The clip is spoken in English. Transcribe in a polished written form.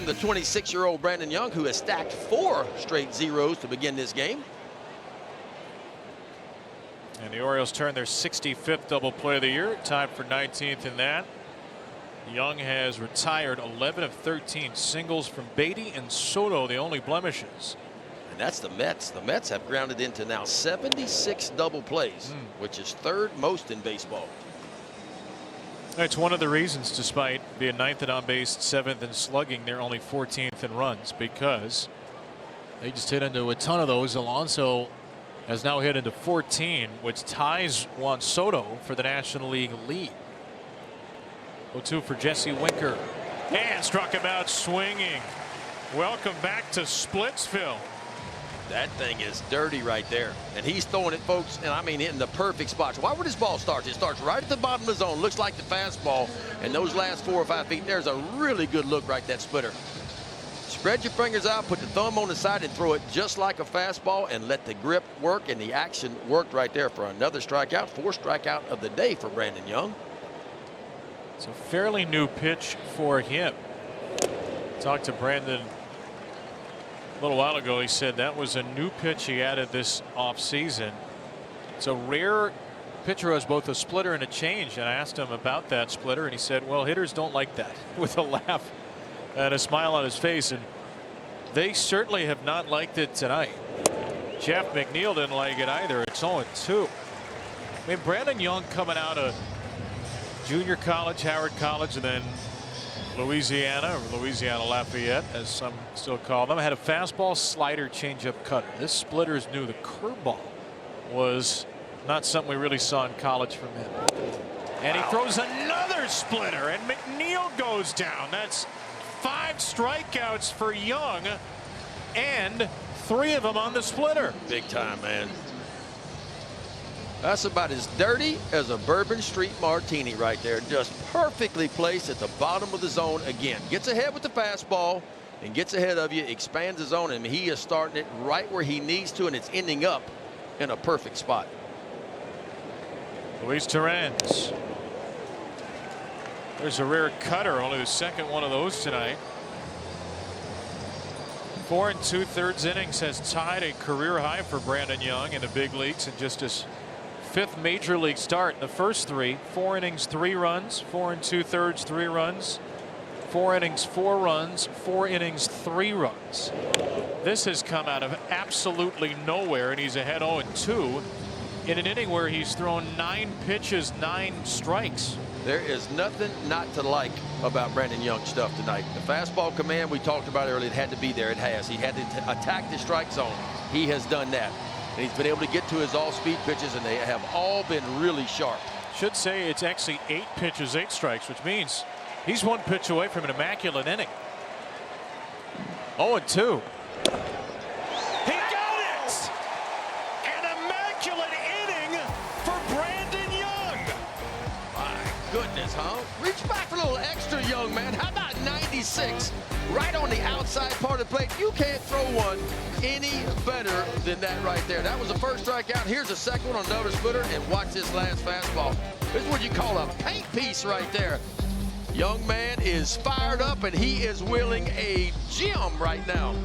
from the 26-year-old Brandon Young, who has stacked 4 straight zeros to begin this game. And the Orioles turn their 65th double play of the year, tied for 19th in that. Young has retired 11 of 13 singles from Beatty and Soto, the only blemishes. And that's the Mets. The Mets have grounded into now 76 double plays, which is 3rd most in baseball. That's one of the reasons, despite being 9th in on base, 7th in slugging, they're only 14th in runs, because they just hit into a ton of those. Alonso has now hit into 14, which ties Juan Soto for the National League lead. 0-2 for Jesse Winker, and struck him out swinging. Welcome back to Splitsville. That thing is dirty right there, and he's throwing it, folks, and I mean hitting the perfect spots. Why would this ball start? It starts right at the bottom of the zone. Looks like the fastball, and those last 4 or 5 feet, there's a really good look right, that splitter. Spread your fingers out, put the thumb on the side, and throw it just like a fastball, and let the grip work, and the action worked right there for another strikeout. 4th strikeout of the day for Brandon Young. It's a fairly new pitch for him. Talked to Brandon a little while ago. He said that was a new pitch he added this offseason. It's a rare pitcher who has both a splitter and a change, and I asked him about that splitter, and he said, well, hitters don't like that, with a laugh and a smile on his face, and they certainly have not liked it tonight. Jeff McNeil didn't like it either. It's 0-2. I mean, Brandon Young coming out of junior college, Howard College, and then Louisiana, or Louisiana Lafayette, as some still call them, had a fastball, slider, changeup, cutter. This splitter is new. The curveball was not something we really saw in college from him. And he throws another splitter, and McNeil goes down. That's 5 strikeouts for Young, and 3 of them on the splitter. Big time, man. That's about as dirty as a Bourbon Street martini right there. Just perfectly placed at the bottom of the zone again. Gets ahead with the fastball and gets ahead of you, expands the zone, and he is starting it right where he needs to, and it's ending up in a perfect spot. Luis Torrens. There's a rare cutter, only the 2nd one of those tonight. 4 2/3 innings has tied a career high for Brandon Young in the big leagues, and just his 5th major league start. In the first 3, 4 innings, 3 runs, 4 2/3, 3 runs, 4 innings, 4 runs, 4 innings, 3 runs. This has come out of absolutely nowhere, and he's ahead 0-2 in an inning where he's thrown 9 pitches, 9 strikes. There is nothing not to like about Brandon Young's stuff tonight. The fastball command we talked about earlier, it had to be there. It has. He had to attack the strike zone. He has done that. And he's been able to get to his all-speed pitches, and they have all been really sharp. Should say it's actually 8 pitches, 8 strikes, which means he's 1 pitch away from an immaculate inning. 0-2. He got it! An immaculate inning for Brandon Young. My goodness, huh? Reach back for a little extra, young man. How about 96? Right on the outside part of the plate. You can't throw one any better than that right there. That was the first strikeout. Here's the second one on another splitter, and watch this last fastball. This is what you call a paint piece right there. Young man is fired up, and he is wheeling a gem right now.